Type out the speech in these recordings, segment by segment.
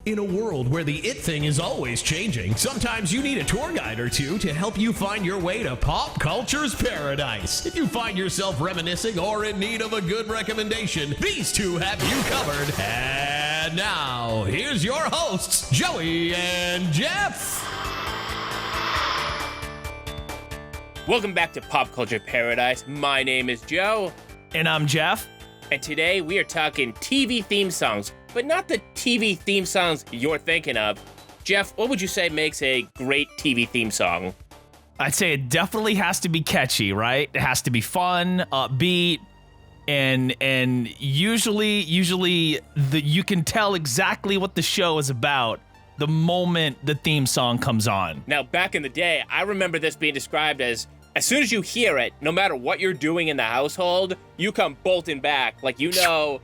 In a world where the it thing is always changing, sometimes you need a tour guide or two to help you find your way to pop culture's paradise. If you find yourself reminiscing or in need of a good recommendation, these two have you covered. And now, here's your hosts, Joey and Jeff. Welcome back to Pop Culture Paradise. My name is Joe. And I'm Jeff. And today we are talking TV theme songs, but not the TV theme songs you're thinking of. Jeff, what would you say makes a great TV theme song? I'd say it definitely has to be catchy, right? It has to be fun, upbeat, and usually you can tell exactly what the show is about the moment the theme song comes on. Now, back in the day, I remember this being described as soon as you hear it, no matter what you're doing in the household, you come bolting back. Like, you know,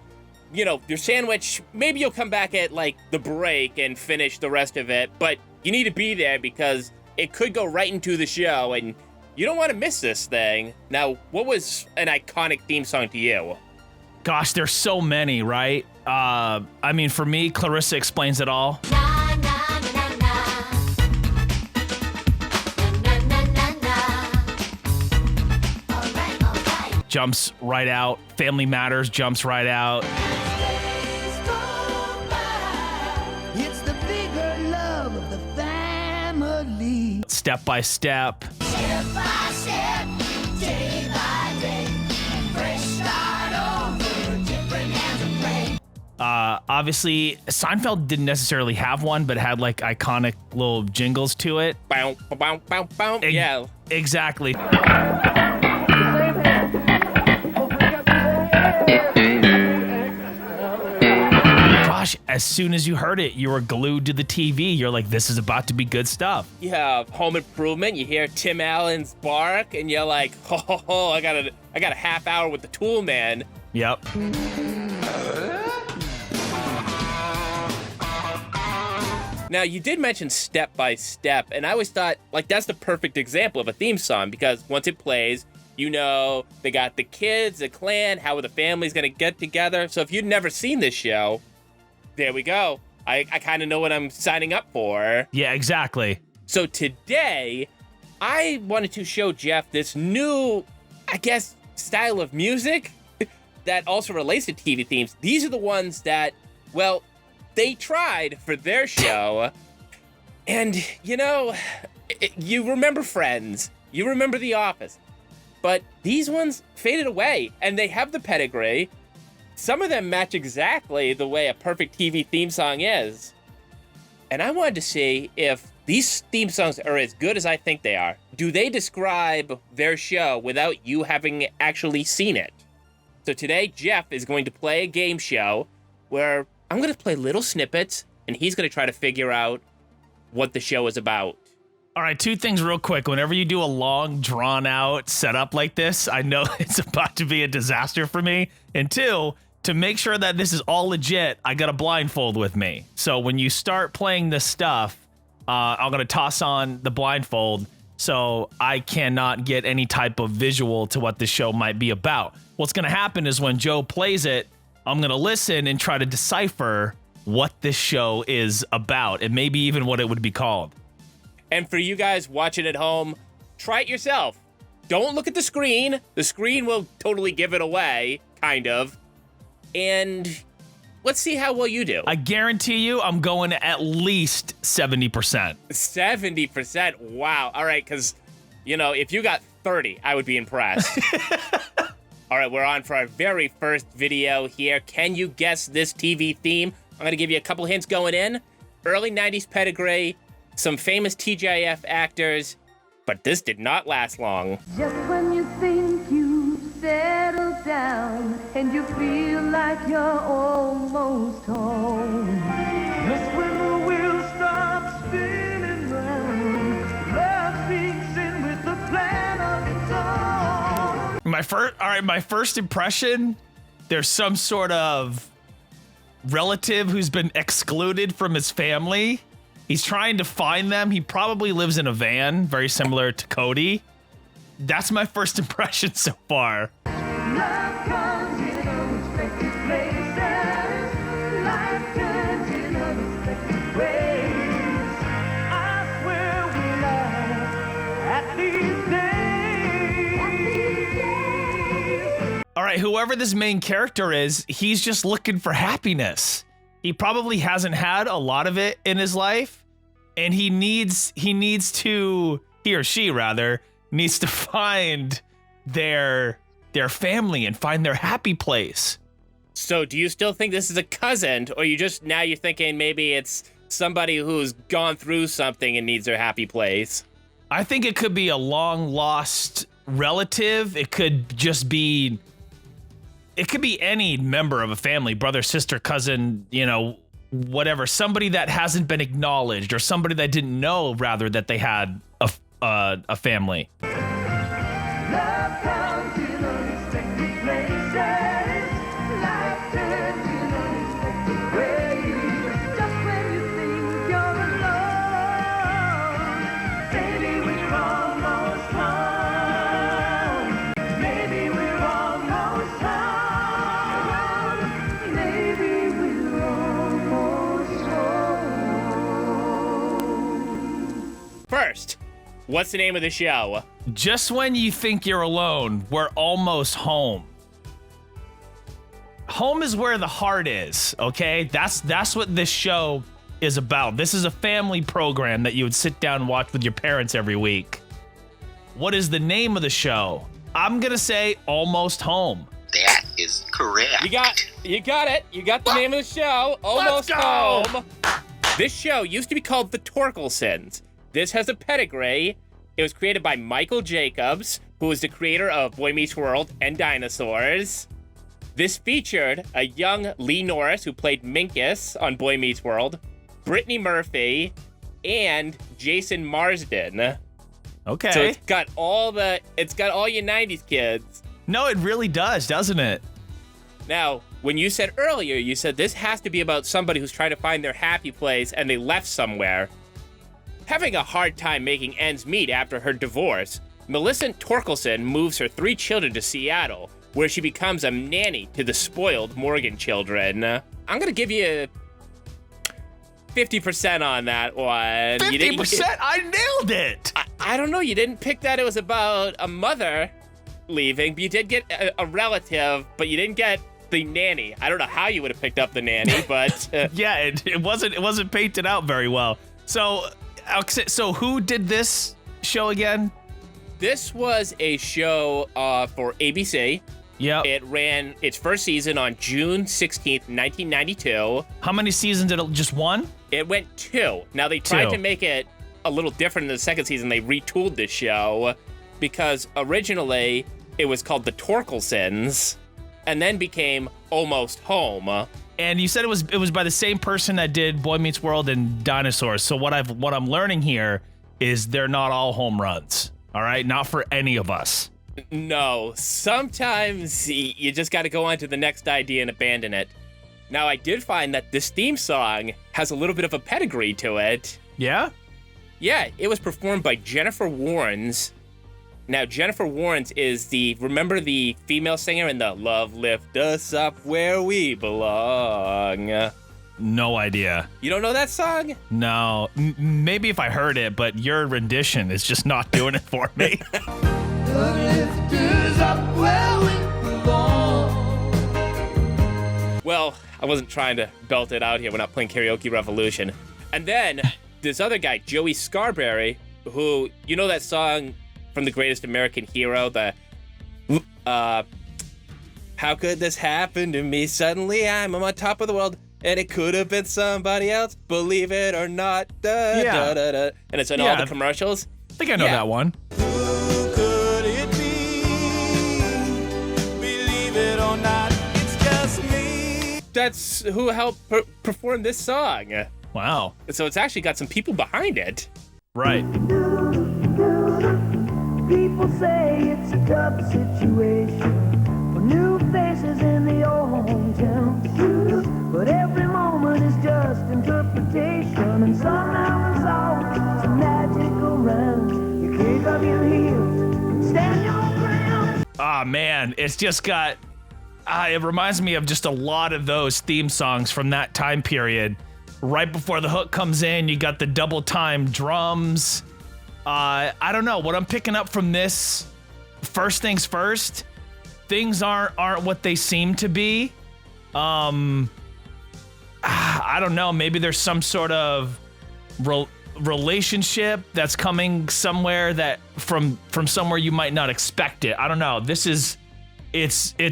your sandwich, maybe you'll come back at, like, the break and finish the rest of it, but you need to be there because it could go right into the show, and you don't want to miss this thing. Now, what was an iconic theme song to you? Gosh, there's so many, right? I mean, for me, Clarissa Explains It All. Jumps right out. Family Matters jumps right out. It's the bigger love of the family. Step by Step. Step by step, day by day, fresh start over, different hands of play. Obviously, Seinfeld didn't necessarily have one, but had like iconic little jingles to it. Bow, bow, bow, bow. Yeah. Exactly. Gosh, as soon as you heard it, you were glued to the TV. You're like, this is about to be good stuff. You have Home Improvement, you hear Tim Allen's bark, and you're like, ho, I got a half hour with the Tool Man. Yep. Now, you did mention Step by Step, and I always thought, like, that's the perfect example of a theme song, because once it plays, you know, they got the kids, the clan, how the family's gonna get together. So if you'd never seen this show, there we go. I kind of know what I'm signing up for. Yeah, exactly. So today, I wanted to show Jeff this new, I guess, style of music that also relates to TV themes. These are the ones that, well, they tried for their show. And, you know, you remember Friends. You remember The Office. But these ones faded away, and they have the pedigree. Some of them match exactly the way a perfect TV theme song is. And I wanted to see if these theme songs are as good as I think they are. Do they describe their show without you having actually seen it? So today, Jeff is going to play a game show where I'm going to play little snippets, and he's going to try to figure out what the show is about. All right, two things real quick. Whenever you do a long, drawn-out setup like this, I know it's about to be a disaster for me. And two, to make sure that this is all legit, I got a blindfold with me. So when you start playing this stuff, I'm going to toss on the blindfold so I cannot get any type of visual to what the show might be about. What's going to happen is when Joe plays it, I'm going to listen and try to decipher what this show is about and maybe even what it would be called. And for you guys watching at home, try it yourself. Don't look at the screen. The screen will totally give it away, kind of. And let's see how well you do. I guarantee you I'm going at least 70%. 70%? Wow. All right, because, you know, if you got 30, I would be impressed. All right, we're on for our very first video here. Can you guess this TV theme? I'm going to give you a couple hints going in. Early 90s pedigree. Some famous TGIF actors, but this did not last long. Just when you think you settled down and you feel like you're almost home, just when the wheels stop spinning round, love sinks in with the plan of its own. My first impression, there's some sort of relative who's been excluded from his family. He's trying to find them. He probably lives in a van, very similar to Cody. That's my first impression so far. Love comes in unexpected places. Life turns in unexpected ways. I swear we laugh at these days. All right, whoever this main character is, he's just looking for happiness. He probably hasn't had a lot of it in his life, and he or she rather needs to find their family and find their happy place. So do you still think this is a cousin, or you're thinking maybe it's somebody who's gone through something and needs their happy place? I think it could be a long lost relative. It could just be any member of a family, brother, sister, cousin, whatever, somebody that hasn't been acknowledged, or somebody that didn't know rather that they had a family. Love comes in unexpected places. Life turns in unexpected ways. Just when you think you're alone, maybe we're almost home. Maybe we're almost home. Maybe we're almost home. First, what's the name of the show? Just when you think you're alone, we're almost home. Home is where the heart is, okay? That's what this show is about. This is a family program that you would sit down and watch with your parents every week. What is the name of the show? I'm gonna say Almost Home. That is correct. You got it. You got the name of the show. Almost Let's go! Home. This show used to be called The Torkelsons. This has a pedigree. It was created by Michael Jacobs, who was the creator of Boy Meets World and Dinosaurs. This featured a young Lee Norris, who played Minkus on Boy Meets World, Brittany Murphy, and Jason Marsden. Okay. So it's got all your 90s kids. No, it really does, doesn't it? Now, when you said earlier, you said this has to be about somebody who's trying to find their happy place and they left somewhere. Having a hard time making ends meet after her divorce, Millicent Torkelson moves her 3 children to Seattle, where she becomes a nanny to the spoiled Morgan children. I'm gonna give you 50% on that one. 50%? I nailed it! I don't know, you didn't pick that it was about a mother leaving, but you did get a relative, but you didn't get the nanny. I don't know how you would have picked up the nanny, but... Yeah, it wasn't painted out very well. So who did this show again? This was a show for ABC. Yep. It ran its first season on June 16th, 1992. How many seasons did it? Just one? It went 2. Now, they tried 2. to make it a little different in the second season. They retooled this show because originally it was called The Torkelsons and then became Almost Home. And you said it was by the same person that did Boy Meets World and Dinosaurs. So what I'm learning here is they're not all home runs. All right, not for any of us. No, sometimes you just got to go on to the next idea and abandon it. Now, I did find that this theme song has a little bit of a pedigree to it. Yeah? Yeah, it was performed by Jennifer Warnes. Now, Jennifer Warnes is remember the female singer in the Love Lift Us Up Where We Belong? No idea. You don't know that song? No. Maybe if I heard it, but your rendition is just not doing it for me. Well, I wasn't trying to belt it out here. We're not playing Karaoke Revolution. And then this other guy, Joey Scarberry, who, you know that song from The Greatest American Hero, how could this happen to me? Suddenly I'm on top of the world, and it could have been somebody else, believe it or not. Yeah. And it's in all the commercials. I think I know that one. Who could it be? Believe it or not, it's just me. That's who helped perform this song. Wow. So it's actually got some people behind it. Right. People say it's a tough situation for new faces in the old hometown. But every moment is just interpretation, and somehow there's always some magic around. You kick up your heels, stand your ground. Ah, man, it's just got... it reminds me of just a lot of those theme songs from that time period. Right before the hook comes in, you got the double time drums. I don't know what I'm picking up from this. First things first, things aren't what they seem to be. I don't know. Maybe there's some sort of relationship that's coming somewhere that from somewhere you might not expect it. I don't know. It's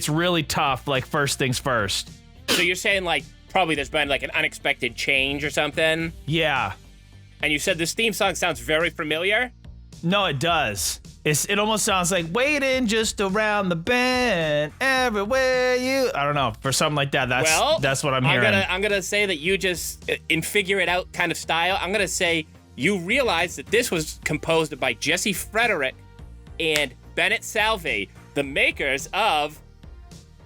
really tough. Like first things first. So you're saying like probably there's been like an unexpected change or something? Yeah. And you said this theme song sounds very familiar? No, it does. It almost sounds like waiting just around the bend everywhere you. I don't know, for something like that. That's what I'm hearing. I'm gonna say that you just in figure it out kind of style. I'm gonna say you realize that this was composed by Jesse Frederick and Bennett Salvey, the makers of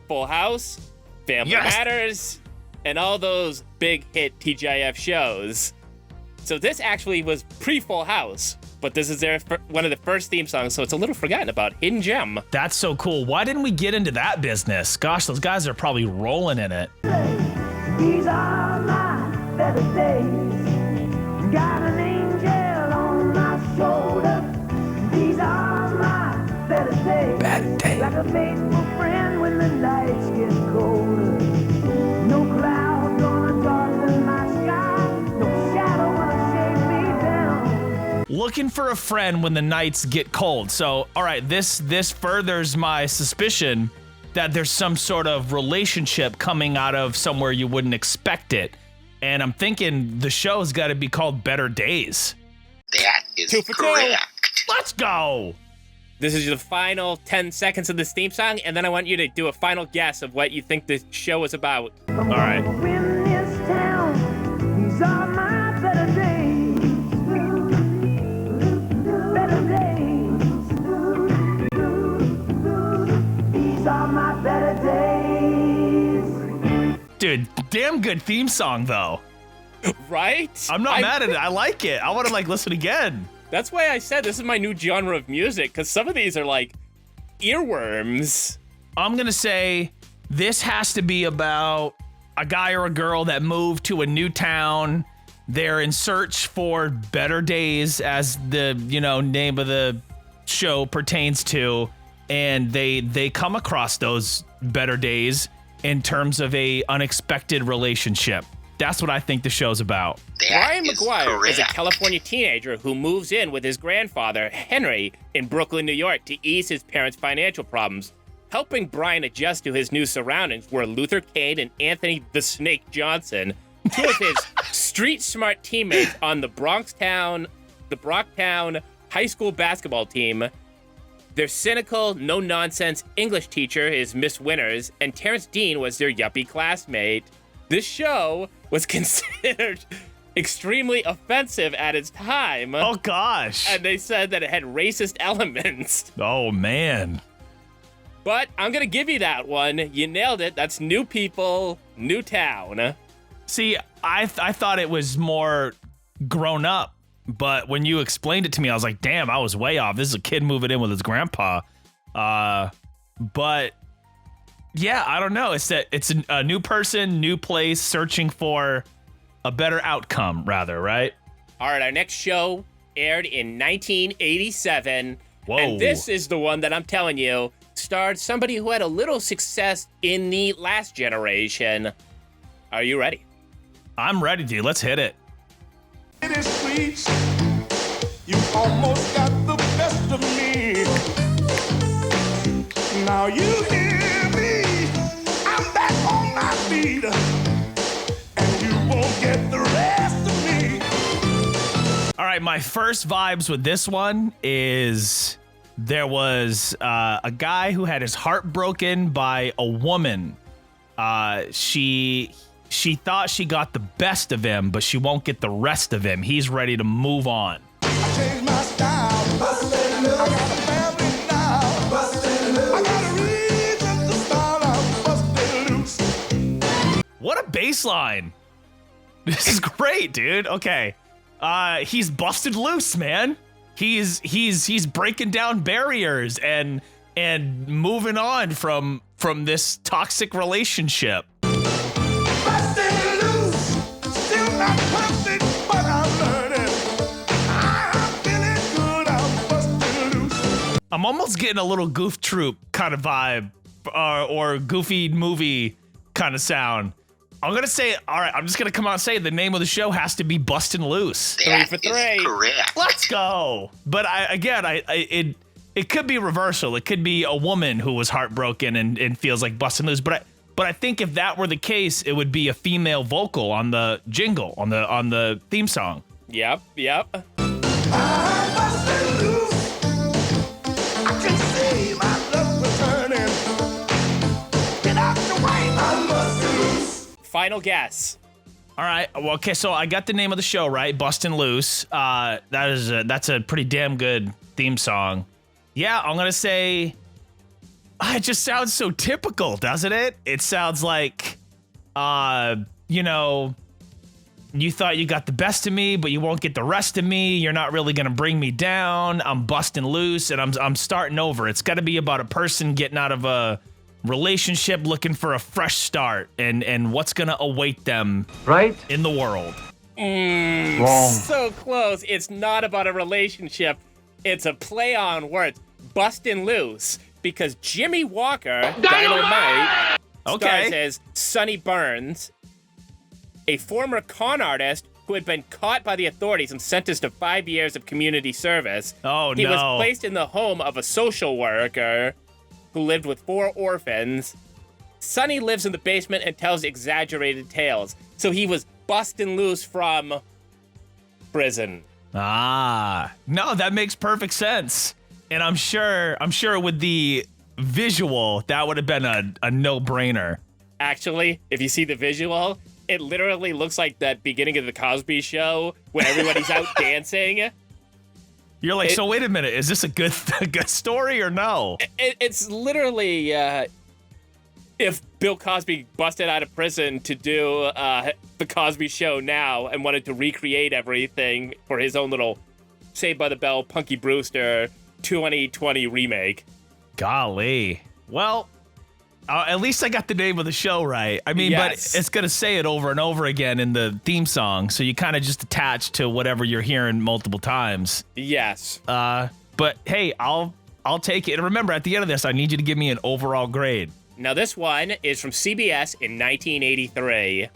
Full House, Family Matters, and all those big hit TGIF shows. So this actually was pre-Full House, but this is one of the first theme songs, so it's a little forgotten about. Hidden gem. That's so cool. Why didn't we get into that business? Gosh, those guys are probably rolling in it. These are my better days. Got an angel on my shoulder. These are my better days. Better days. Like a faithful friend when the nights get colder. No cloud gonna darken my sky. No shadow gonna shake me down. Looking for a friend when the nights get cold. So, all right, this furthers my suspicion that there's some sort of relationship coming out of somewhere you wouldn't expect it. And I'm thinking the show's got to be called Better Days. That is 2 for 2. correct. Let's go. This is the final 10 seconds of this theme song, and then I want you to do a final guess of what you think the show is about. All right. In this town, these are my better days. Better days. These are my better days. Dude, damn good theme song, though. Right? I'm not mad at it. I like it. I want to, listen again. That's why I said this is my new genre of music, because some of these are like earworms. I'm going to say this has to be about a guy or a girl that moved to a new town. They're in search for better days, as the, name of the show pertains to. And they come across those better days in terms of a unexpected relationship. That's what I think the show's about. Brian That is McGuire is a correct. California teenager who moves in with his grandfather, Henry, in Brooklyn, New York, to ease his parents' financial problems. Helping Brian adjust to his new surroundings were Luther Cade and Anthony the Snake Johnson, two of his street-smart teammates on the Brocktown high school basketball team. Their cynical, no-nonsense English teacher is Miss Winters, and Terrence Dean was their yuppie classmate. This show was considered extremely offensive at its time. Oh, gosh. And they said that it had racist elements. Oh, man. But I'm going to give you that one. You nailed it. That's new people, new town. See, I thought it was more grown up, but when you explained it to me, I was like, damn, I was way off. This is a kid moving in with his grandpa. But yeah, I don't know. It's a new person, new place, searching for a better outcome, rather, right? All right, our next show aired in 1987. Whoa. And this is the one that I'm telling you starred somebody who had a little success in the last generation. Are you ready? I'm ready, dude. Let's hit it. It is sweet. You almost got the best of me. Now you hear me. I'm back on my feet. And you won't get the rest of me. All right, my first vibes with this one is there was a guy who had his heart broken by a woman. She thought she got the best of him, but she won't get the rest of him. He's ready to move on. I changed my style. Bustin' loose. I got a family now. Bustin' loose. I got a reason to start out bustin' loose. What a bass line. This is great, dude. Okay. He's busted loose, man. He's breaking down barriers and moving on from this toxic relationship. Bustin' loose. Still not I'm almost getting a little Goof Troop kind of vibe, or Goofy movie kind of sound. I'm gonna say, all right, I'm just gonna come out and say the name of the show has to be Bustin' Loose. That 3 for is 3. correct. Let's go. But it could be reversal. It could be a woman who was heartbroken and feels like busting loose. But I think if that were the case, it would be a female vocal on the jingle, on the theme song. Yep. I'm busted loose. I can see my love returning. Get out the way, I'm busted loose. Final guess. All right. Well, okay. So I got the name of the show right, Bustin' Loose. That's a pretty damn good theme song. Yeah, I'm gonna say. It just sounds so typical, doesn't it? It sounds like, you thought you got the best of me, but you won't get the rest of me. You're not really gonna bring me down. I'm busting loose, and I'm starting over. It's got to be about a person getting out of a relationship, looking for a fresh start, and what's gonna await them Right? in the world. Wrong. So close. It's not about a relationship. It's a play on words. Bustin' Loose. Because Jimmy Walker, Dynamite, stars as Sonny Burns, a former con artist who had been caught by the authorities and sentenced to 5 years of community service. Oh, He no. was placed in the home of a social worker who lived with 4 orphans. Sonny lives in the basement and tells exaggerated tales. So he was busting loose from prison. No, that makes perfect sense. And I'm sure with the visual, that would have been a no-brainer. Actually, if you see the visual, it literally looks like that beginning of the Cosby Show when everybody's out dancing. You're like, so wait a minute, is this a good story or no? It's literally if Bill Cosby busted out of prison to do the Cosby Show now and wanted to recreate everything for his own little Saved by the Bell, Punky Brewster 2020 remake. Golly. Well, at least I got the name of the show right. I mean, Yes. but it's going to say it over and over again in the theme song, so you kind of just attach to whatever you're hearing multiple times. Yes. But hey, I'll take it. And remember, at the end of this, I need you to give me an overall grade. Now this one is from CBS in 1983.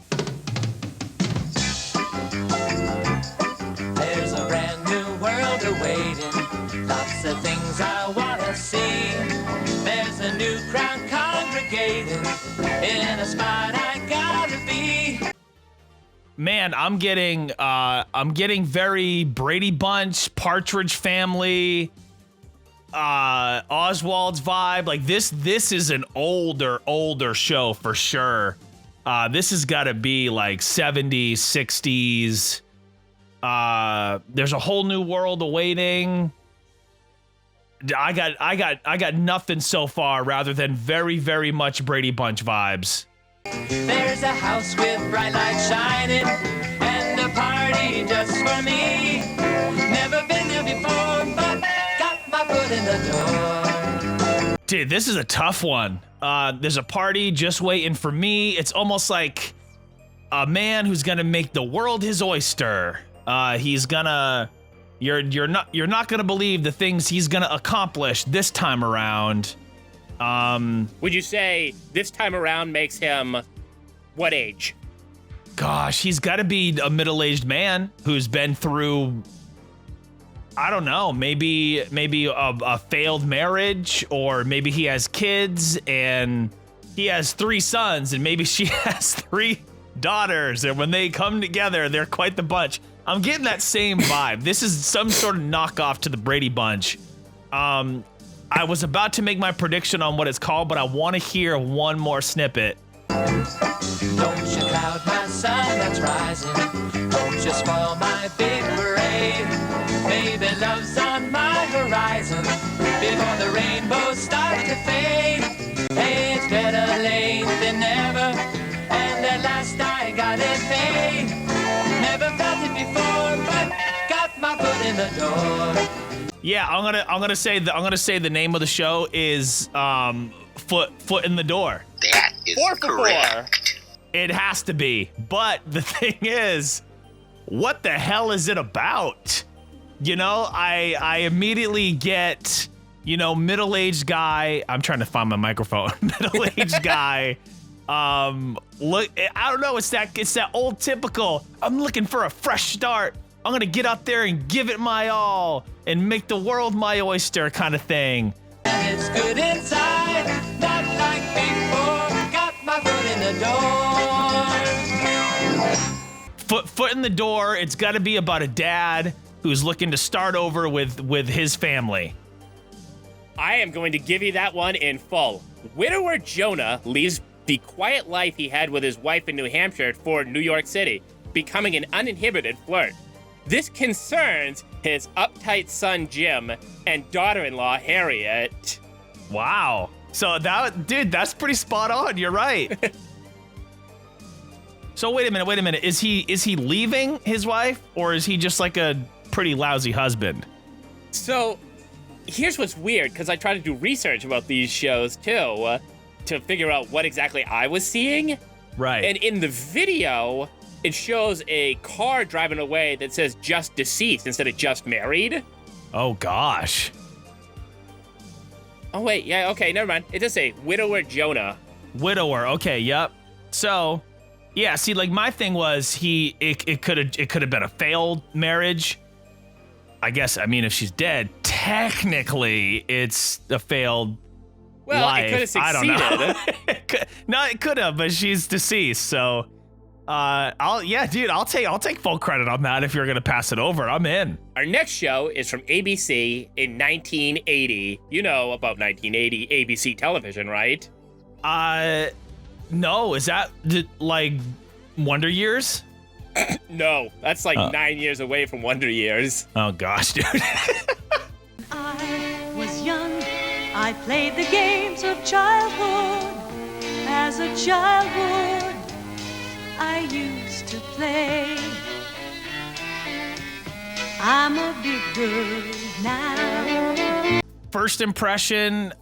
There's a brand new world awaiting, lots of things I wanna see. There's a new crowd congregating in a spot I gotta be. Man, I'm getting very Brady Bunch, Partridge Family, Oswald's vibe. Like this is an older show for sure. This has got to be like 70s, 60s. There's a whole new world awaiting. I got nothing so far rather than very, very much Brady Bunch vibes. There's a house with bright lights shining and a party just for me. Never been there before, but got my foot in the door. Dude, this is a tough one. There's a party just waiting for me. It's almost like a man who's gonna make the world his oyster. He's gonna, you're not gonna believe the things he's gonna accomplish this time around. Would you say this time around makes him what age? Gosh, he's got to be a middle-aged man who's been through, I don't know, maybe a failed marriage, or maybe he has kids and he has 3 sons and maybe she has 3 daughters, and when they come together, they're quite the bunch. I'm getting that same vibe. This is some sort of knockoff to the Brady Bunch. I was about to make my prediction on what it's called, but I want to hear one more snippet. Don't you cloud my sun that's rising. Don't you spoil my big parade. Maybe love's on my horizon before the rainbows start to fade. Hey, it's better late than never, and at last I got it paid. Never felt it before, but got my foot in the door. Yeah, I'm gonna say the name of the show is Foot in the Door. That is 4 for 4. correct. It has to be. But the thing is, what the hell is it about? You know, I immediately get middle-aged guy. I'm trying to find my microphone. Middle-aged guy. Look, I don't know. It's that old typical. I'm looking for a fresh start. I'm gonna get out there and give it my all and make the world my oyster kind of thing. And it's good inside, not like before. Got my foot in the door. Foot in the door. It's got to be about a dad who's looking to start over with his family. I am going to give you that one in full. Widower Jonah leaves the quiet life he had with his wife in New Hampshire for New York City, becoming an uninhibited flirt. This concerns his uptight son Jim and daughter-in-law Harriet. Wow. So that's pretty spot on. You're right. So wait a minute. Is he leaving his wife, or is he just like a pretty lousy husband? So here's what's weird, because I tried to do research about these shows too, to figure out what exactly I was seeing. Right. And in the video, it shows a car driving away that says just deceased instead of just married. Oh gosh. Oh wait, yeah, okay, never mind. It does say Widower Jonah. Widower. Okay, yep. So, yeah, see, like my thing was it could have been a failed marriage. I guess, I mean, if she's dead, technically it's a failed life. It could have succeeded. I don't know. No, it could have, but she's deceased. So, I'll take full credit on that. If you're gonna pass it over, I'm in. Our next show is from ABC in 1980. You know about 1980 ABC television, right? No, is that like Wonder Years? No, that's like 9 years away from Wonder Years. Oh gosh, dude. I was young, I played the games of childhood. As a child would, I used to play. I'm a big girl now. First impression,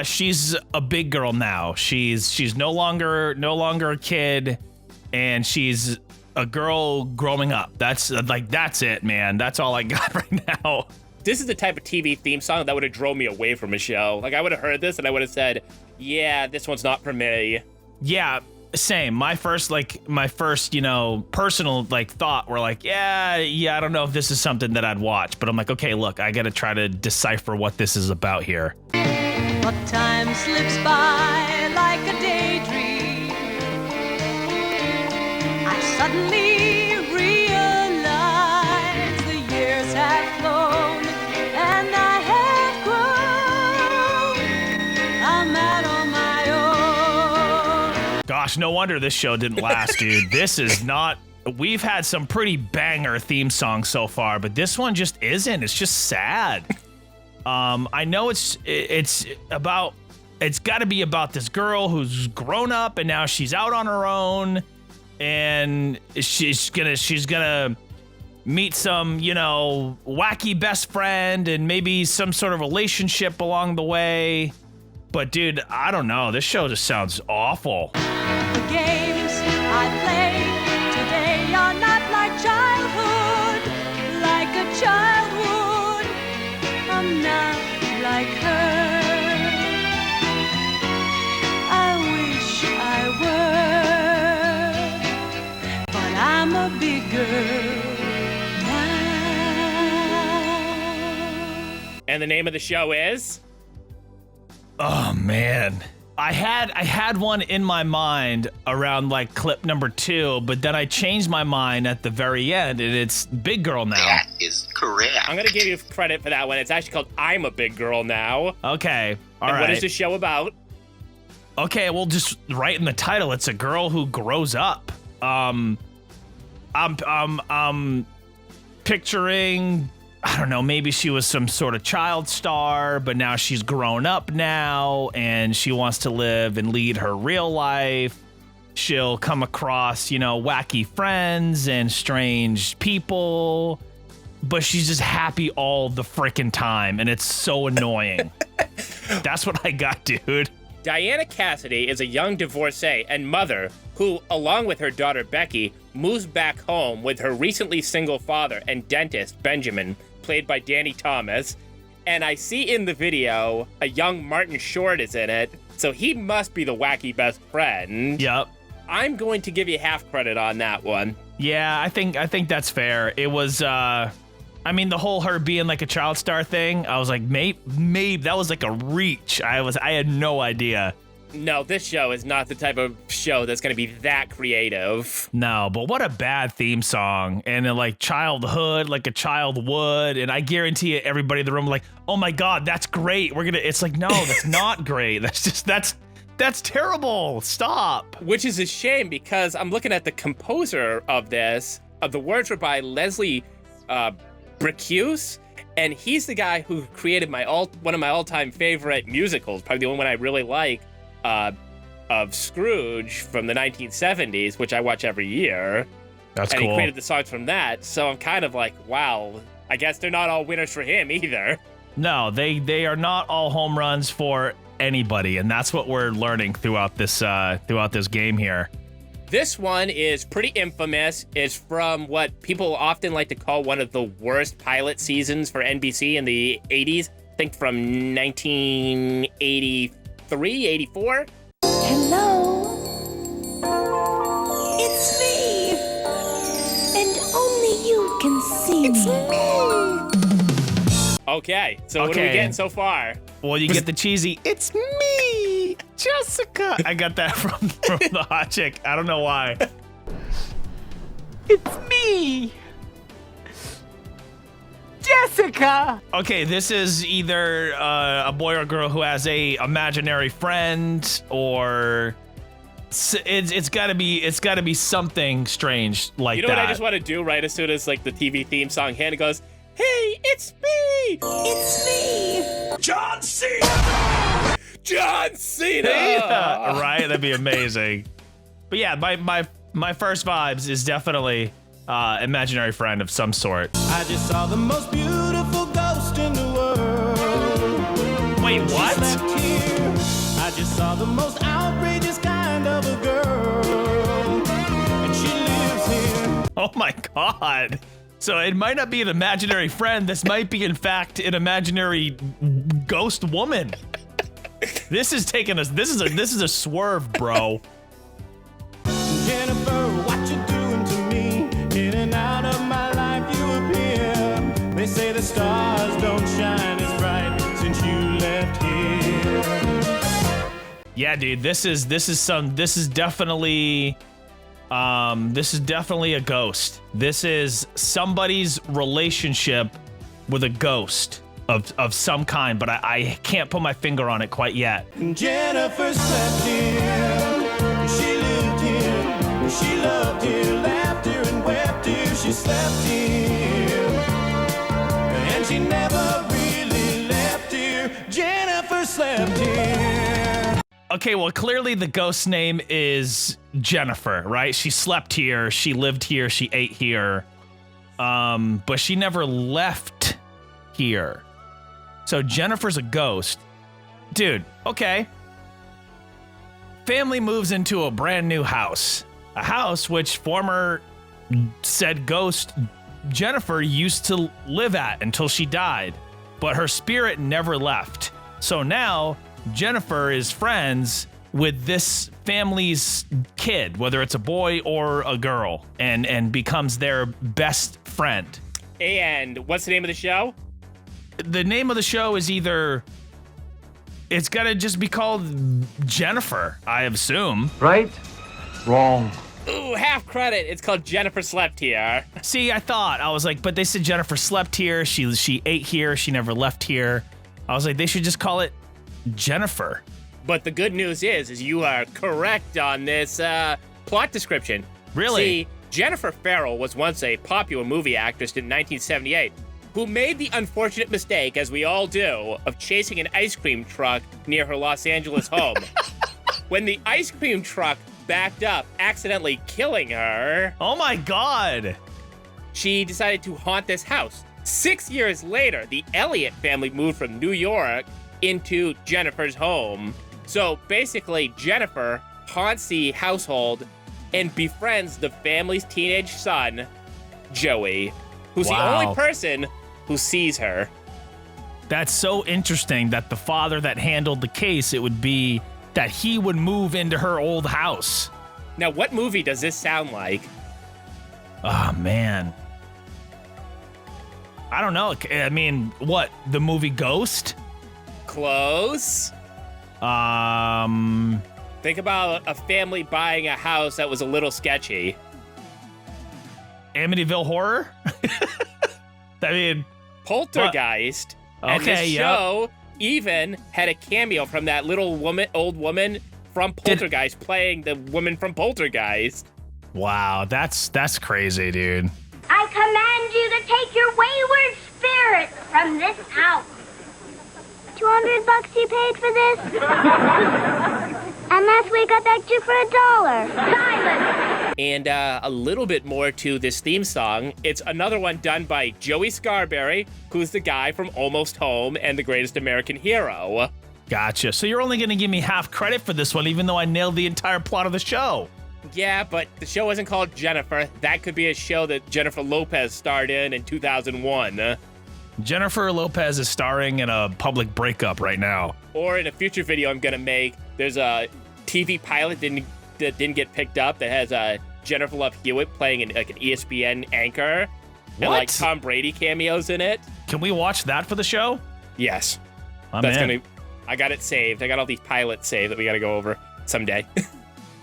she's a big girl now. She's no longer a kid, and she's a girl growing up. That's it, man. That's all I got right now. This is the type of TV theme song that would have drove me away from a show. Like, I would have heard this and I would have said, yeah, this one's not for me. Yeah, same. My first, personal, thought were like, yeah, I don't know if this is something that I'd watch. But I'm like, okay, look, I got to try to decipher what this is about here. But time slips by like a daydream. I suddenly realize the years have flown and I have grown. I'm out on my own. Gosh, no wonder this show didn't last, dude. This is not. We've had some pretty banger theme songs so far, but this one just isn't. It's just sad. I know it's got to be about this girl who's grown up and now she's out on her own, and she's gonna meet some, wacky best friend and maybe some sort of relationship along the way. But dude, I don't know. This show just sounds awful. The games I play today are not like childhood, like a child would. I'm not like her. I wish I were, but I'm a big girl now. And the name of the show is? Oh man. I had one in my mind around clip number 2, but then I changed my mind at the very end, and it's Big Girl Now. That is correct. I'm going to give you credit for that one. It's actually called I'm a Big Girl Now. Okay. All and right. what is the show about? Okay, well, just write in the title. It's a girl who grows up. I'm picturing, I don't know, maybe she was some sort of child star, but now she's grown up now and she wants to live and lead her real life. She'll come across, wacky friends and strange people, but she's just happy all the frickin' time, and it's so annoying. That's what I got, dude. Diana Cassidy is a young divorcee and mother who, along with her daughter Becky, moves back home with her recently single father and dentist Benjamin, played by Danny Thomas, And I see in the video a young Martin Short is in it, so he must be the wacky best friend. Yep. I'm going to give you half credit on that one. Yeah, I think that's fair. It was, I mean, the whole her being like a child star thing, I was like, maybe that was like a reach. I had no idea. No, this show is not the type of show that's going to be that creative. No, but what a bad theme song. And like childhood, like a child would. And I guarantee it, everybody in the room like, oh my God, that's great. It's like, no, that's not great. That's terrible. Stop. Which is a shame because I'm looking at the composer of this. The words were by Leslie Bricusse, and he's the guy who created one of my all-time favorite musicals, probably the only one I really like, of Scrooge from the 1970s, which I watch every year. That's and cool. He created the songs from that, so I'm kind of like, wow, I guess they're not all winners for him either. No, they are not all home runs for anybody, and that's what we're learning throughout this game here. This one is pretty infamous. It's from what people often like to call one of the worst pilot seasons for NBC in the 80s. I think from 1983, 84. Hello, it's me, and only you can see me. Okay, so what are we getting so far? Well, you get the cheesy, it's me, Jessica. I got that from the hot chick. I don't know why. It's me, Jessica. Okay, this is either a boy or girl who has a imaginary friend, or it's gotta be something strange like that. You know what I just want to do right as soon as like the TV theme song hit, it goes, hey, it's me! It's me. John Cena! John Cena! Yeah, right? That'd be amazing. But yeah, my first vibes is definitely imaginary friend of some sort. I just saw the most beautiful ghost in the world. Wait, what? She slept here. I just saw the most outrageous kind of a girl, and she lives here. Oh my God. So it might not be an imaginary friend. This might be, in fact, an imaginary ghost woman. This is taking us. This is a swerve, bro. Jennifer, what you doing to me? In and out of my life you appear. They say the stars don't shine as bright since you left here. Yeah, dude. This is definitely a ghost. This is somebody's relationship with a ghost of some kind, but I can't put my finger on it quite yet. Jennifer slept here. She lived here. She loved here, laughed here, and wept here. She slept here, and she never really left here. Jennifer slept here. Okay, well, clearly the ghost's name is Jennifer, right? She slept here, she lived here, she ate here, but she never left here. So Jennifer's a ghost. Dude, okay. Family moves into a brand new house. A house which former said ghost Jennifer used to live at until she died, but her spirit never left. So now Jennifer is friends with this family's kid, whether it's a boy or a girl, and becomes their best friend. And what's the name of the show? The name of the show is it's gotta just be called Jennifer, I assume. Right? Wrong. Ooh, half credit. It's called Jennifer Slept Here. See, I was like, but they said Jennifer slept here, she ate here, she never left here. I was like, they should just call it Jennifer. But the good news is you are correct on this plot description. Really? See, Jennifer Farrell was once a popular movie actress in 1978 who made the unfortunate mistake, as we all do, of chasing an ice cream truck near her Los Angeles home. When the ice cream truck backed up, accidentally killing her, Oh my God. she decided to haunt this house. 6 years later, the Elliott family moved from New York into Jennifer's home. So basically, Jennifer haunts the household and befriends the family's teenage son, Joey, who's the Wow. only person who sees her. That's so interesting that the father that handled the case, it would be that he would move into her old house. Now, what movie does this sound like? Oh, man. I don't know. I mean, what? The movie Ghost? Close. Think about a family buying a house that was a little sketchy. Amityville Horror? I mean... Poltergeist. And Okay, this show even had a cameo from that old woman from Poltergeist playing the woman from Poltergeist. Wow, that's crazy, dude. I command you to take your wayward spirit from this house. $200 you paid for this? And last week I begged you for $1. Silence! And a little bit more to this theme song. It's another one done by Joey Scarberry, who's the guy from Almost Home and The Greatest American Hero. Gotcha. So you're only going to give me half credit for this one, even though I nailed the entire plot of the show. Yeah, but the show wasn't called Jennifer. That could be a show that Jennifer Lopez starred in 2001. Jennifer Lopez is starring in a public breakup right now. Or in a future video I'm going to make, there's a TV pilot that didn't get picked up that has Jennifer Love Hewitt playing an ESPN anchor. And like Tom Brady cameos in it. Can we watch that for the show? Yes. I'm in. I got it saved. I got all these pilots saved that we got to go over someday.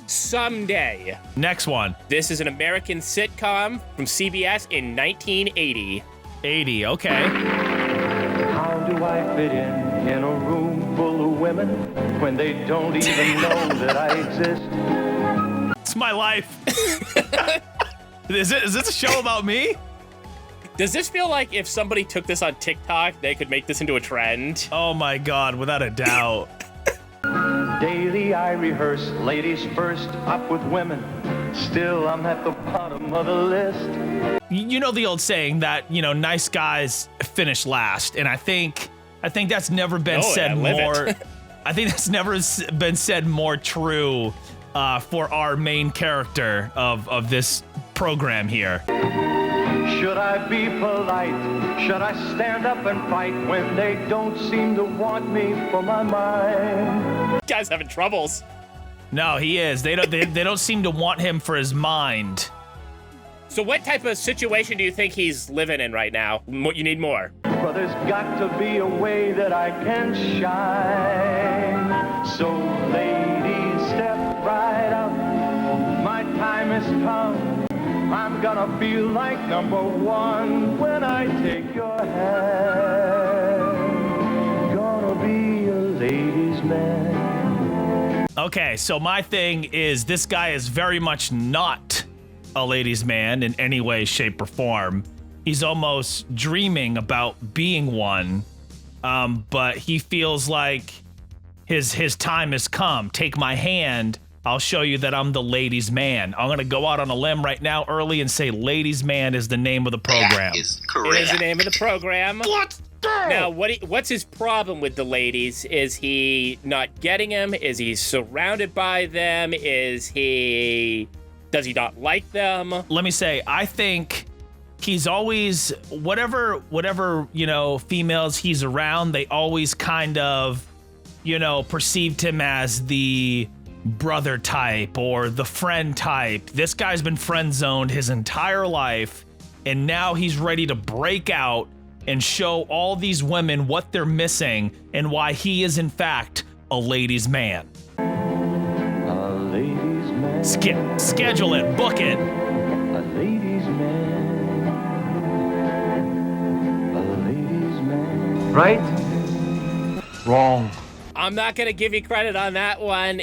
Someday. Next one. This is an American sitcom from CBS in 1980. 80, okay. How do I fit in a room full of women when they don't even know that I exist? It's my life. Is this a show about me? Does this feel like if somebody took this on TikTok, they could make this into a trend? Oh my God, without a doubt. Daily I rehearse, ladies first, up with women. Still, I'm at the bottom of the list. You know the old saying that, nice guys finish last. And I think that's never been said more. I think that's never been said more true for our main character of this program here. Should I be polite? Should I stand up and fight when they don't seem to want me for my mind? Guy's having troubles. No, he is. They don't seem to want him for his mind. So what type of situation do you think he's living in right now? You need more. Well, there's got to be a way that I can shine. So, ladies, step right up. My time has come. I'm gonna feel like number one when I take your hand. Gonna be a ladies' man. Okay, so my thing is this guy is very much not a ladies' man in any way, shape, or form. He's almost dreaming about being one, but he feels like his time has come. Take my hand. I'll show you that I'm the ladies' man. I'm going to go out on a limb right now early and say ladies' man is the name of the program. That is correct. It is the name of the program. Let's go! Now, what's his problem with the ladies? Is he not getting them? Is he surrounded by them? Does he not like them? Let me say, I think he's always, whatever, females he's around, they always kind of, perceived him as the brother type or the friend type. This guy's been friend zoned his entire life, and now he's ready to break out and show all these women what they're missing and why he is in fact a ladies' man. A ladies' man. Schedule it, book it. A ladies' man. A ladies' man. Right? Wrong. I'm not going to give you credit on that one.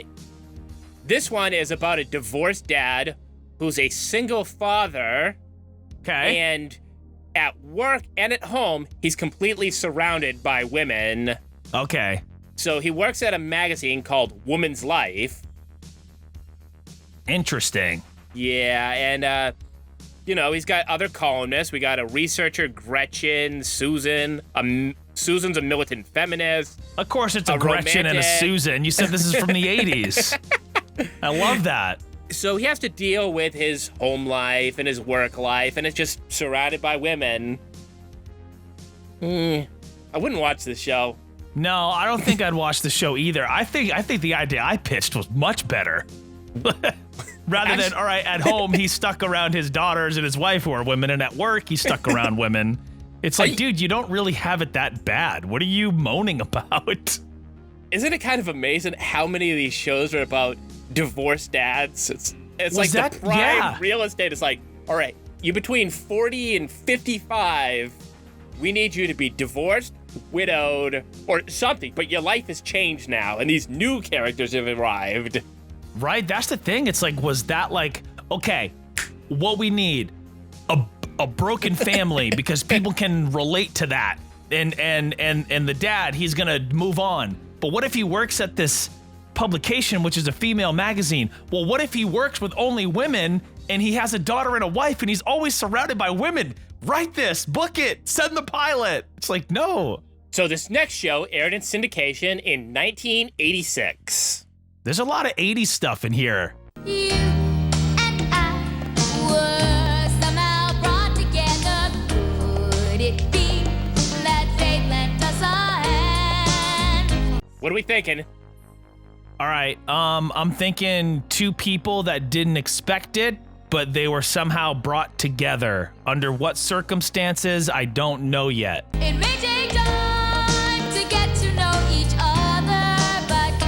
This one is about a divorced dad who's a single father. Okay. And at work and at home, he's completely surrounded by women. Okay. So he works at a magazine called Woman's Life. Interesting. Yeah, and, he's got other columnists. We got a researcher, Gretchen, Susan. Susan's a militant feminist. Of course it's a Gretchen and a Susan. You said this is from the 80s. I love that. So he has to deal with his home life and his work life, and it's just surrounded by women. I wouldn't watch this show. No, I don't think I'd watch the show either. I think the idea I pitched was much better. Rather than, all right, at home, he's stuck around his daughters and his wife who are women, and at work, he's stuck around women. It's like, dude, you don't really have it that bad. What are you moaning about? Isn't it kind of amazing how many of these shows are about divorced dads? It's like the prime real estate is like, all right, you between 40 and 55, we need you to be divorced, widowed, or something, but your life has changed now, and these new characters have arrived. Right, that's the thing. It's like, was that like, okay, what we need, a broken family because people can relate to that, and the dad, he's gonna move on. But what if he works at this publication, which is a female magazine? Well, what if he works with only women and he has a daughter and a wife and he's always surrounded by women? Write this, book it, send the pilot. It's like, no. So this next show aired in syndication in 1986. There's a lot of 80s stuff in here. You and I were somehow brought together. Could it be that fate lent us a hand? What are we thinking? All right, I'm thinking two people that didn't expect it, but they were somehow brought together. Under what circumstances, I don't know yet. It may take time to get to know each other, but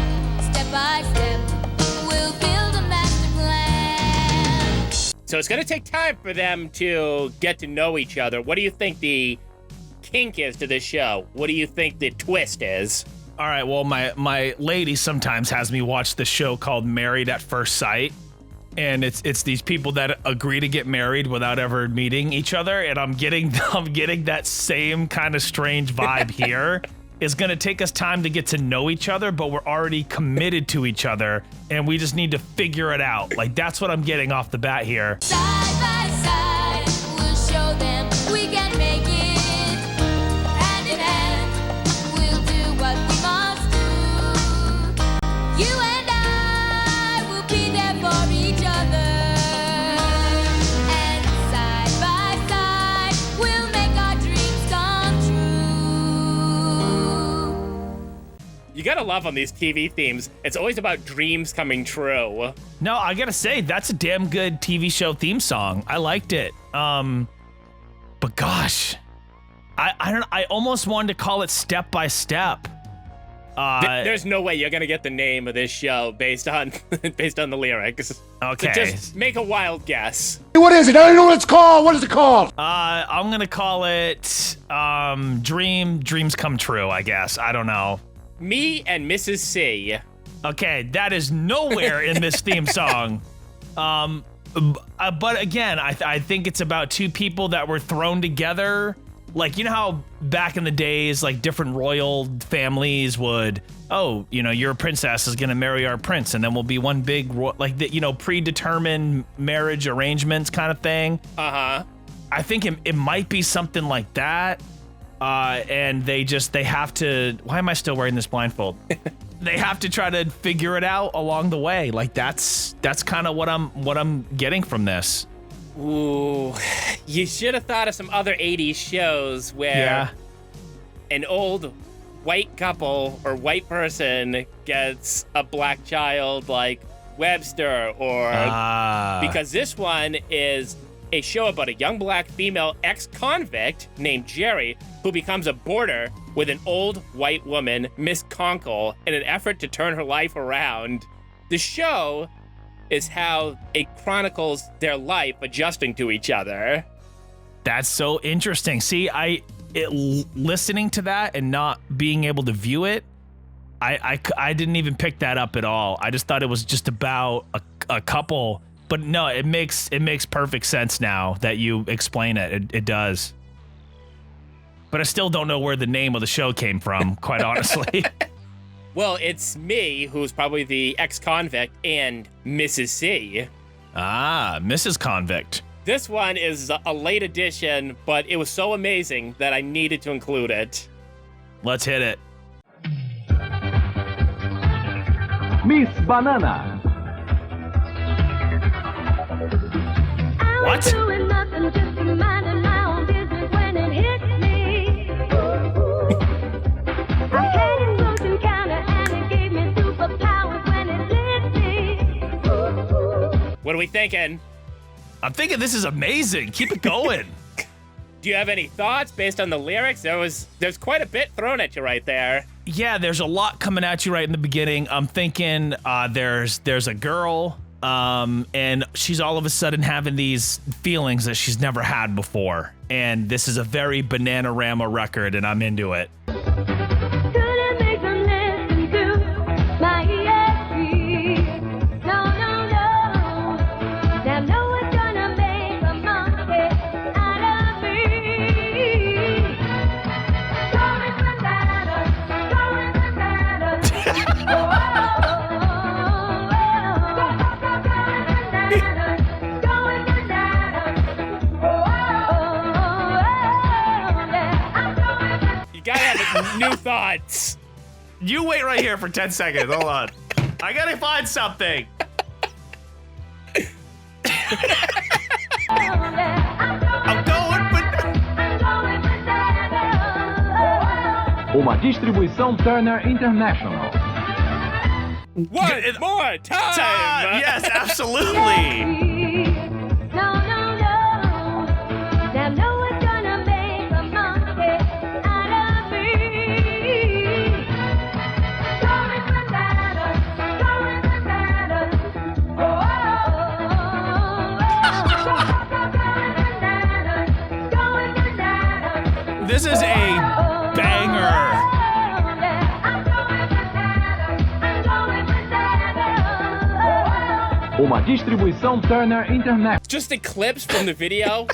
step by step, we'll build a master plan. So it's going to take time for them to get to know each other. What do you think the kink is to this show? What do you think the twist is? All right, well, my lady sometimes has me watch this show called Married at First Sight. And it's these people that agree to get married without ever meeting each other, and I'm getting that same kind of strange vibe here. It's gonna take us time to get to know each other, but we're already committed to each other, and we just need to figure it out. Like, that's what I'm getting off the bat here. Side by side, we'll show them we can make it. Hand in hand, we'll do what we must do. You and I will be there for each other. And side by side, we'll make our dreams come true. You gotta love on these TV themes. It's always about dreams coming true. No, I gotta say, that's a damn good TV show theme song. I liked it. But gosh, I almost wanted to call it Step by Step. There's no way you're gonna get the name of this show based on the lyrics. Okay. So just make a wild guess. What is it? I don't know what it's called. What is it called? I'm gonna call it Dreams Come True, I guess. I don't know. Me and Mrs. C. Okay, that is nowhere in this theme song. But again, I think it's about two people that were thrown together. Like, you know how back in the days, like, different royal families would, oh, you know, your princess is gonna marry our prince, and then we'll be one big, predetermined marriage arrangements kind of thing. Uh-huh. I think it might be something like that. And they have to, why am I still wearing this blindfold? They have to try to figure it out along the way. Like, that's kind of what I'm getting from this. Ooh, you should have thought of some other 80s shows where an old white couple or white person gets a black child like Webster, or because this one is a show about a young black female ex-convict named Jerry who becomes a boarder with an old white woman, Miss Conkle, in an effort to turn her life around. The show is how it chronicles their life adjusting to each other. That's so interesting. See, listening to that and not being able to view it, I didn't even pick that up at all. I just thought it was just about a couple. But no, it makes perfect sense now that you explain it. It does. But I still don't know where the name of the show came from, quite honestly. Well, it's me, who's probably the ex-convict, and Mrs. C. Ah, Mrs. Convict. This one is a late edition, but it was so amazing that I needed to include it. Let's hit it. Miss Banana. What? we thinking? I'm thinking this is amazing. Keep it going. Do you have any thoughts based on the lyrics? There's quite a bit thrown at you right there. Yeah, there's a lot coming at you right in the beginning. I'm thinking there's a girl, and she's all of a sudden having these feelings that she's never had before. And this is a very Bananarama record, and I'm into it. Couldn't make them listen to my ESP. No, no, no. Now no one's gonna make a monkey out of me. Going bananas, going bananas. Oh, oh, oh, oh, going bananas, oh, You gotta have new thoughts. You wait right here for 10 seconds. Hold on. I gotta find something. I'm going, but Uma distribuição Turner International. One more time. Yes, absolutely. no, no, no. Now no one's gonna make a monkey out of me. Going bananas, going bananas. Oh, oh, oh, going bananas. This is a banger. Uma distribuição Turner International. Just the clips from the video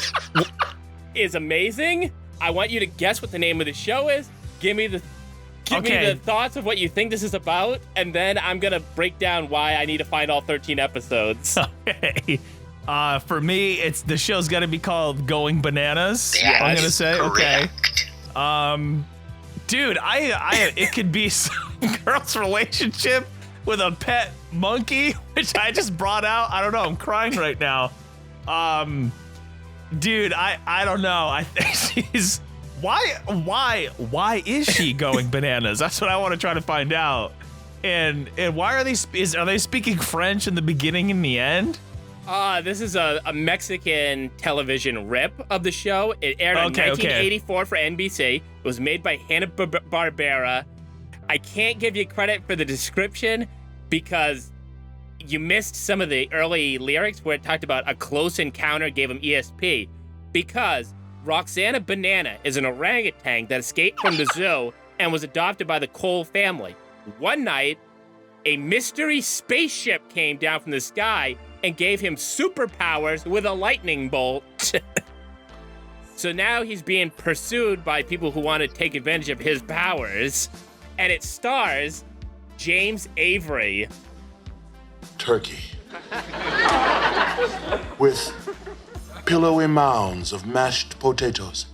is amazing. I want you to guess what the name of the show is. Give me the thoughts of what you think this is about, and then I'm gonna break down why I need to find all 13 episodes. Okay. For me, the show's got to be called Going Bananas. That I'm gonna is say correct. okay. Dude, it could be some girl's relationship with a pet monkey, which I just brought out. I don't know. I'm crying right now. Dude, I don't know. I think she's why is she going bananas? That's what I want to try to find out. And why are they speaking French in the beginning and the end? This is a Mexican television rip of the show. It aired in 1984 for NBC. It was made by Hanna-Barbera. I can't give you credit for the description because you missed some of the early lyrics where it talked about a close encounter gave him ESP. Because Roxana Banana is an orangutan that escaped from the zoo and was adopted by the Cole family. One night, a mystery spaceship came down from the sky and gave him superpowers with a lightning bolt. So now he's being pursued by people who want to take advantage of his powers. And it stars James Avery. Turkey. With pillowy mounds of mashed potatoes.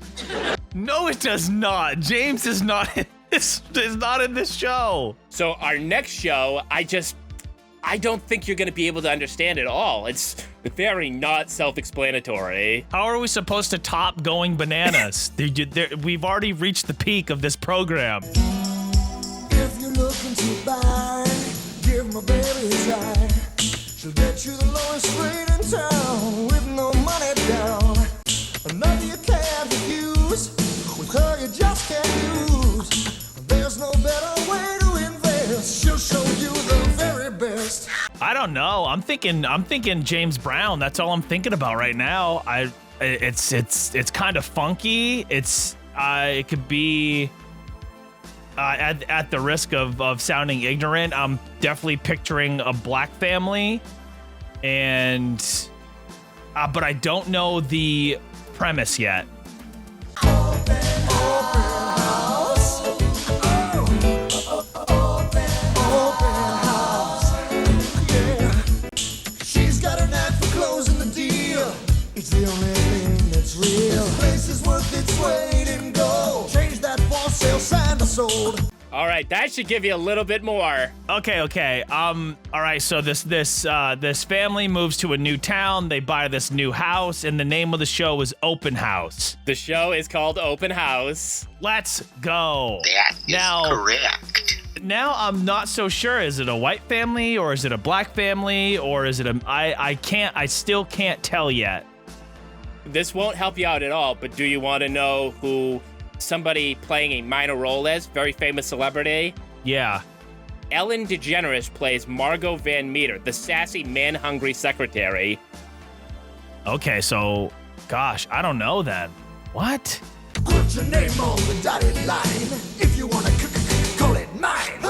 No, it does not. James is not in this. Is not in this show. So our next show, I don't think you're going to be able to understand it all. It's very not self-explanatory. How are we supposed to top Going Bananas? We've already reached the peak of this program. If you're looking to buy, give my baby a try. She'll get you the lowest rate in town with no money down. Another you can't refuse. With her you just can't use. There's no better way to invest. She'll show you the very best. I don't know. I'm thinking James Brown. That's all I'm thinking about right now. It's kind of funky. It could be at the risk of sounding ignorant. I'm definitely picturing a black family, and but I don't know the premise yet. It's the only thing that's real. Place is worth its weight in gold. Change that for sale sign to sold. All right, that should give you a little bit more. Okay. All right. So this family moves to a new town. They buy this new house, and the name of the show is Open House. The show is called Open House. Let's go. That is correct. Now I'm not so sure. Is it a white family or is it a black family or is it I still can't tell yet. This won't help you out at all, but do you want to know who somebody playing a minor role is? Very famous celebrity? Yeah. Ellen DeGeneres plays Margot Van Meter, the sassy, man-hungry secretary. Okay, so, gosh, I don't know then. What? Put your name on the dotted line if you want to call it mine.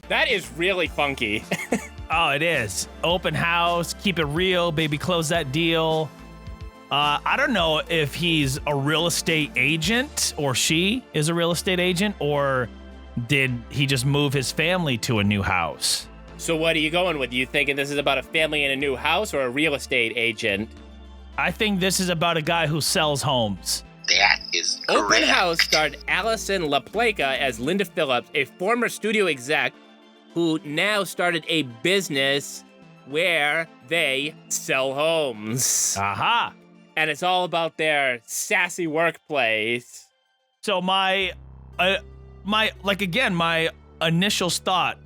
That is really funky. Oh, it is. Open house, keep it real, baby, close that deal. I don't know if he's a real estate agent or she is a real estate agent, or did he just move his family to a new house? So what are you going with? You thinking this is about a family in a new house or a real estate agent? I think this is about a guy who sells homes. That is correct. Open House starred Allison LaPlaca as Linda Phillips, a former studio exec who now started a business where they sell homes. Aha. And it's all about their sassy workplace. So my initial thoughts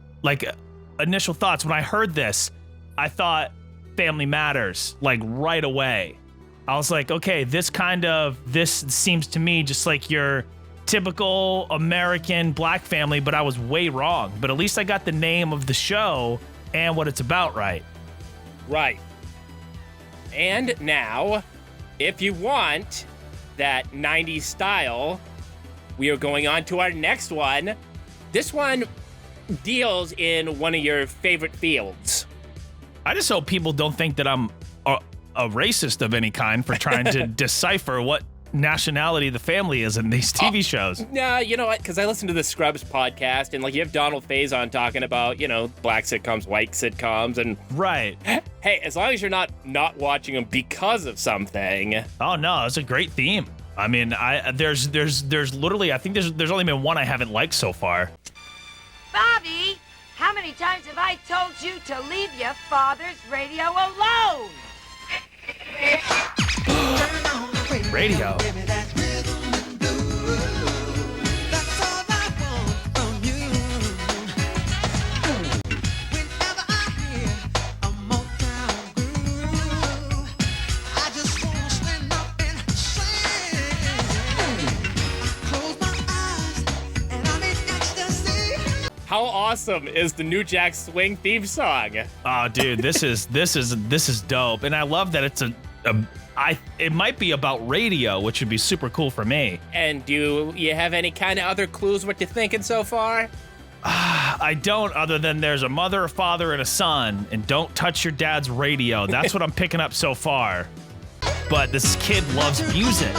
when I heard this, I thought Family Matters, like right away. I was like, okay, this seems to me just like your typical American black family, but I was way wrong. But at least I got the name of the show and what it's about right. Right. And now, if you want that 90s style, we are going on to our next one. This one deals in one of your favorite fields. I just hope people don't think that I'm a racist of any kind for trying to decipher what nationality the family is in these TV shows. Nah, you know what? Because I listen to the Scrubs podcast, and like you have Donald Faison talking about, black sitcoms, white sitcoms, and right. Hey, as long as you're not watching them because of something. Oh no, it's a great theme. I mean, there's literally, I think there's only been one I haven't liked so far. Bobby, how many times have I told you to leave your father's radio alone? Radio. How awesome is the New Jack Swing theme song? Oh, dude, this is dope, and I love that it's it might be about radio, which would be super cool for me. And do you have any kind of other clues what you're thinking so far? I don't, other than there's a mother, a father, and a son, and don't touch your dad's radio. That's what I'm picking up so far. But this kid loves music.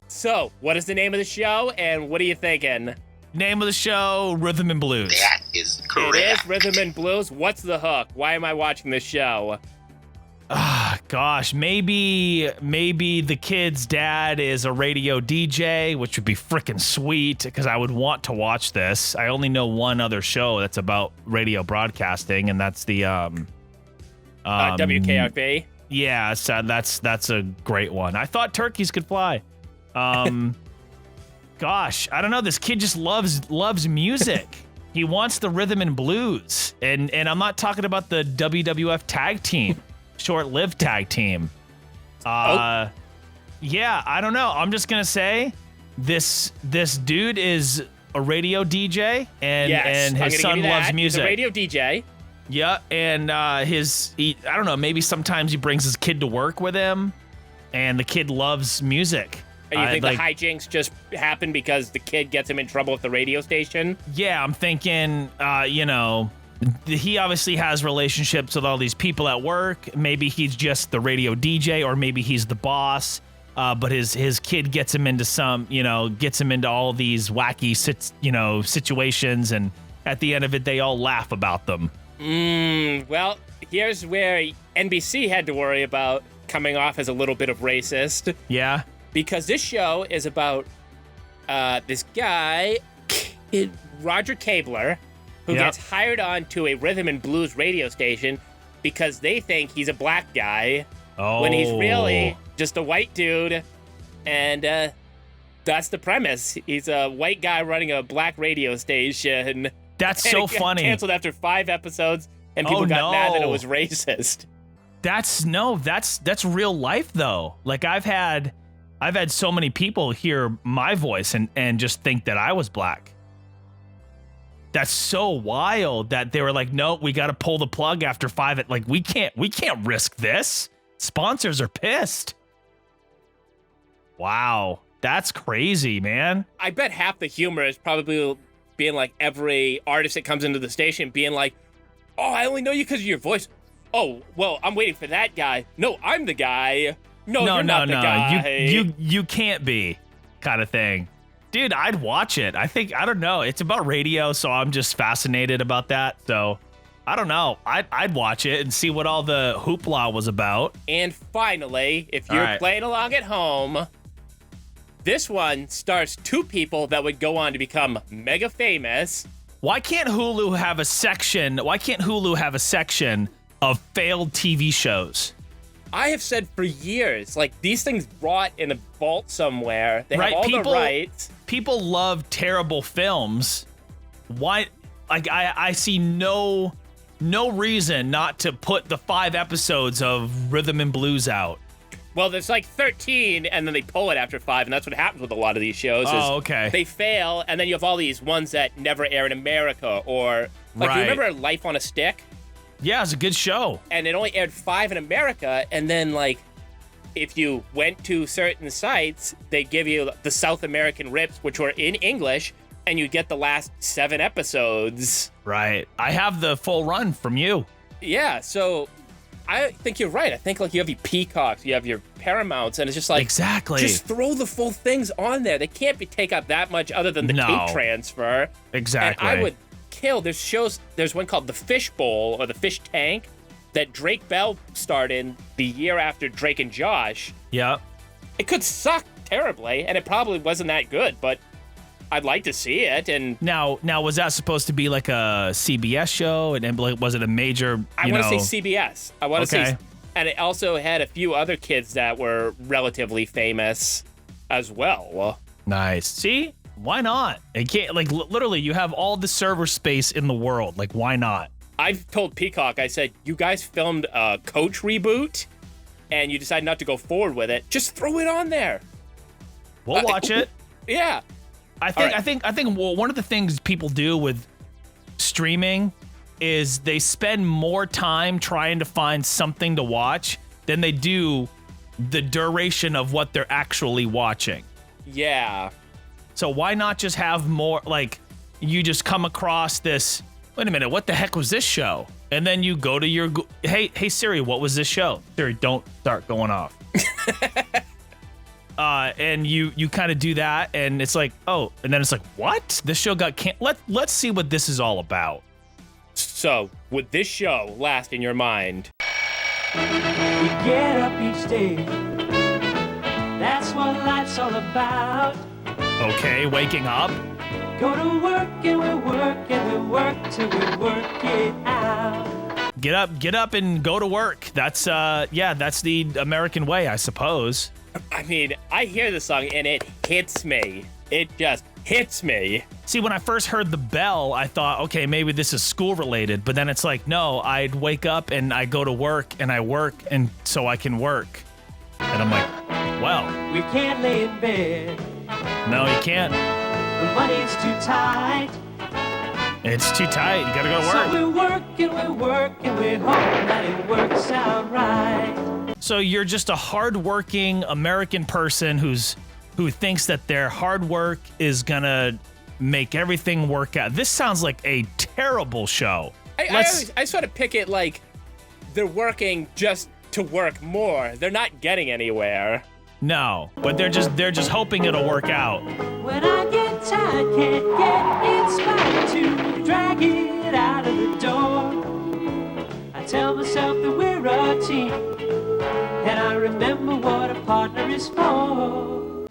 So, what is the name of the show, and what are you thinking? Name of the show, Rhythm and Blues. That is correct. It is Rhythm and Blues. What's the hook? Why am I watching this show? Gosh, maybe the kid's dad is a radio DJ, which would be freaking sweet because I would want to watch this. I only know one other show that's about radio broadcasting, and that's the WKRP. Yeah, so that's a great one. I thought turkeys could fly. Gosh, I don't know. This kid just loves music. He wants the rhythm and blues, and I'm not talking about the WWF tag team, short-lived tag team. Yeah, I don't know. I'm just gonna say this dude is a radio DJ, and his son loves music. He's a radio DJ. Yeah, and I don't know. Maybe sometimes he brings his kid to work with him, and the kid loves music. And you think the hijinks just happen because the kid gets him in trouble at the radio station? Yeah, I'm thinking, he obviously has relationships with all these people at work. Maybe he's just the radio DJ, or maybe he's the boss. But his kid gets him into all these wacky situations, and at the end of it, they all laugh about them. Well, here's where NBC had to worry about coming off as a little bit of racist. Yeah. Because this show is about this guy, Roger Cabler, who gets hired on to a rhythm and blues radio station because they think he's a black guy when he's really just a white dude. And that's the premise. He's a white guy running a black radio station. That's so funny. Canceled after 5 episodes, and people got mad that it was racist. That's real life though. Like I've had so many people hear my voice and just think that I was black. That's so wild that they were like, no, we got to pull the plug after 5. Like we can't risk this. Sponsors are pissed. Wow, that's crazy, man. I bet half the humor is probably being like every artist that comes into the station being like, oh, I only know you because of your voice. Oh, well, I'm waiting for that guy. No, I'm the guy. No, you're not the guy. You can't be, kind of thing. Dude, I'd watch it. I don't know. It's about radio, so I'm just fascinated about that. So, I don't know. I'd watch it and see what all the hoopla was about. And finally, if you're playing along at home, this one stars 2 people that would go on to become mega famous. Why can't Hulu have a section? Of failed TV shows? I have said for years, like, these things brought in a vault somewhere. They have all the rights. People love terrible films. Why? Like, I see no reason not to put the 5 episodes of Rhythm and Blues out. Well, there's like 13, and then they pull it after 5, and that's what happens with a lot of these shows. Oh, okay. They fail, and then you have all these ones that never air in America, or like, you remember Life on a Stick? Yeah, it's a good show. And it only aired 5 in America, and then, like, if you went to certain sites, they give you the South American rips, which were in English, and you get the last 7 episodes. Right. I have the full run from you. Yeah, so I think you're right. I think, like, you have your Peacocks, you have your Paramounts, and it's just like, exactly. Just throw the full things on there. They can't take up that much other than the tape transfer. Exactly. And I would kill. There's one called The Fish Bowl or The Fish Tank that Drake Bell starred in the year after Drake and Josh. Yeah. It could suck terribly, and it probably wasn't that good, but I'd like to see it. And now was that supposed to be like a CBS show? And was it a major? I want to say CBS. I want to say, and it also had a few other kids that were relatively famous as well. Nice. See, why not? It can't, like, literally, you have all the server space in the world. Like, why not? I've told Peacock, I said, you guys filmed a Coach reboot, and you decided not to go forward with it. Just throw it on there. We'll watch it. Yeah. I think one of the things people do with streaming is they spend more time trying to find something to watch than they do the duration of what they're actually watching. Yeah. So why not just have more, like, you just come across this, wait a minute, what the heck was this show? And then you go to your, hey Siri, what was this show? Siri, don't start going off. And you kind of do that, and it's like, oh, and then it's like, what? This show got let's see what this is all about. So, would this show last in your mind? We get up each day. That's what life's all about. Okay, waking up. Go to work and we work and we work till we work it out. Get up and go to work. That's that's the American way, I suppose. I mean, I hear the song and it hits me. It just hits me. See, when I first heard the bell, I thought, okay, maybe this is school related, but then it's like, no, I'd wake up and I go to work and I work and so I can work. And I'm like, well, we can't lay in bed. No, you can't. The money's too tight. It's too tight. You gotta go to work. So we work and we hope that it works out right. So you're just a hardworking American person who thinks that their hard work is gonna make everything work out. This sounds like a terrible show. I sort of pick it like they're working just to work more. They're not getting anywhere. No, but they're just hoping it'll work out. When I get tired, can't get inspired to drag it out of the door. I tell myself that we're a team, and I remember what a partner is for.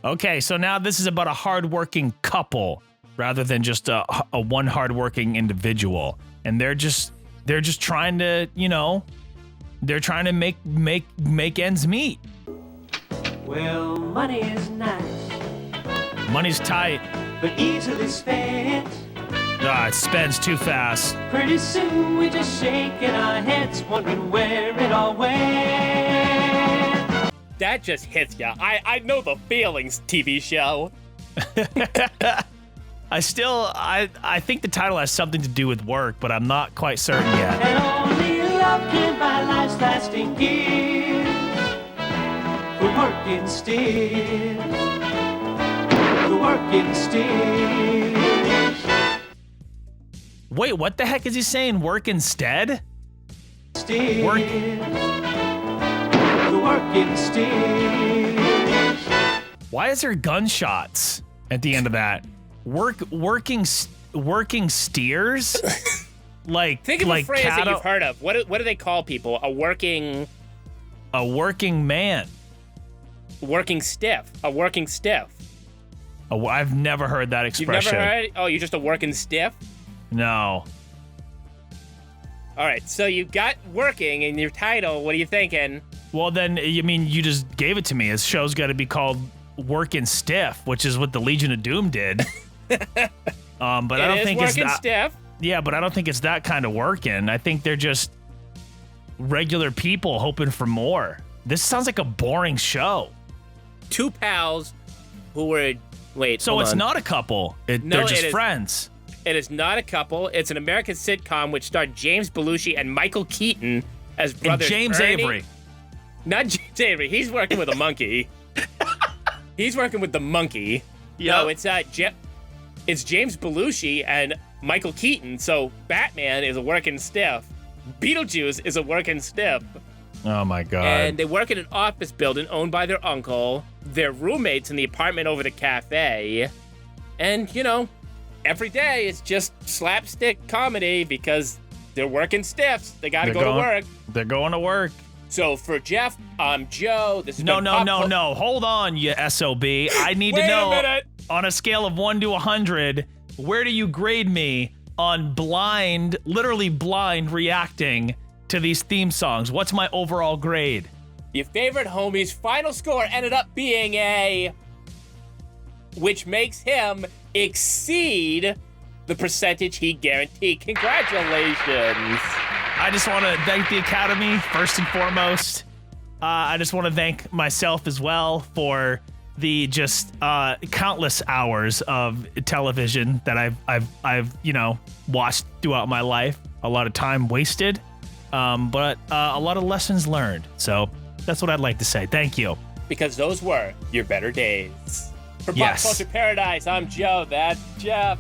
Okay, so now this is about a hardworking couple rather than just a one hardworking individual, and they're just trying to, they're trying to make ends meet. Well, money is nice, Money's tight. but easily spent. It spends too fast. Pretty soon we're just shaking our heads, wondering where it all went. That just hits ya. I know the feelings, TV show. I think the title has something to do with work, but I'm not quite certain yet. And only love can buy life's lasting gifts. The working still. The working still. Wait, what the heck is he saying? Work instead? Still. Work. The working still. Why is there gunshots at the end of that? Working steers? Think of like a phrase that cattle- you've heard of. What do they call people? A working man. Working stiff. A working stiff. Oh, I've never heard that You've expression. never heard? Oh, you're just a working stiff? No. All right, so you got working in your title. What are you thinking? Well, then, you just gave it to me. His show's got to be called Working Stiff, which is what the Legion of Doom did. But I don't think it's working that. stiff. Yeah, but I don't think it's that kind of working. I think they're just regular people hoping for more. This sounds like a boring show. Two pals who were So hold it's on. not a couple. No, They're just it is- friends. It is not a couple. It's an American sitcom which starred James Belushi and Michael Keaton as And brothers. James Ernie. Avery. Not James Avery. He's working with a monkey. He's working with the monkey. No, it's James Belushi and Michael Keaton. So Batman is a working stiff. Beetlejuice is a working stiff. Oh my God. And they work in an office building owned by their uncle. They're roommates in the apartment over the cafe. And, every day it's just slapstick comedy because they're working stiffs. They gotta go to work. They're going to work. So for Jeff, I'm Joe. This is No. Hold on, you SOB. I need to Wait a know, minute. on a scale of 1 to 100, where do you grade me on literally blind reacting to these theme songs? What's my overall grade? Your favorite homie's final score ended up being a, which makes him exceed the percentage he guaranteed. Congratulations. I just want to thank the Academy, first and foremost. I just want to thank myself as well for the just countless hours of television that I've watched throughout my life. A lot of time wasted, but a lot of lessons learned. So that's what I'd like to say. Thank you. Because those were your better days. For Yes. Pop Culture Paradise, I'm Joe. That's Jeff.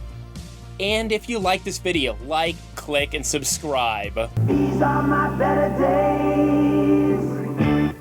And if you like this video, like, click, and subscribe. These are my better days.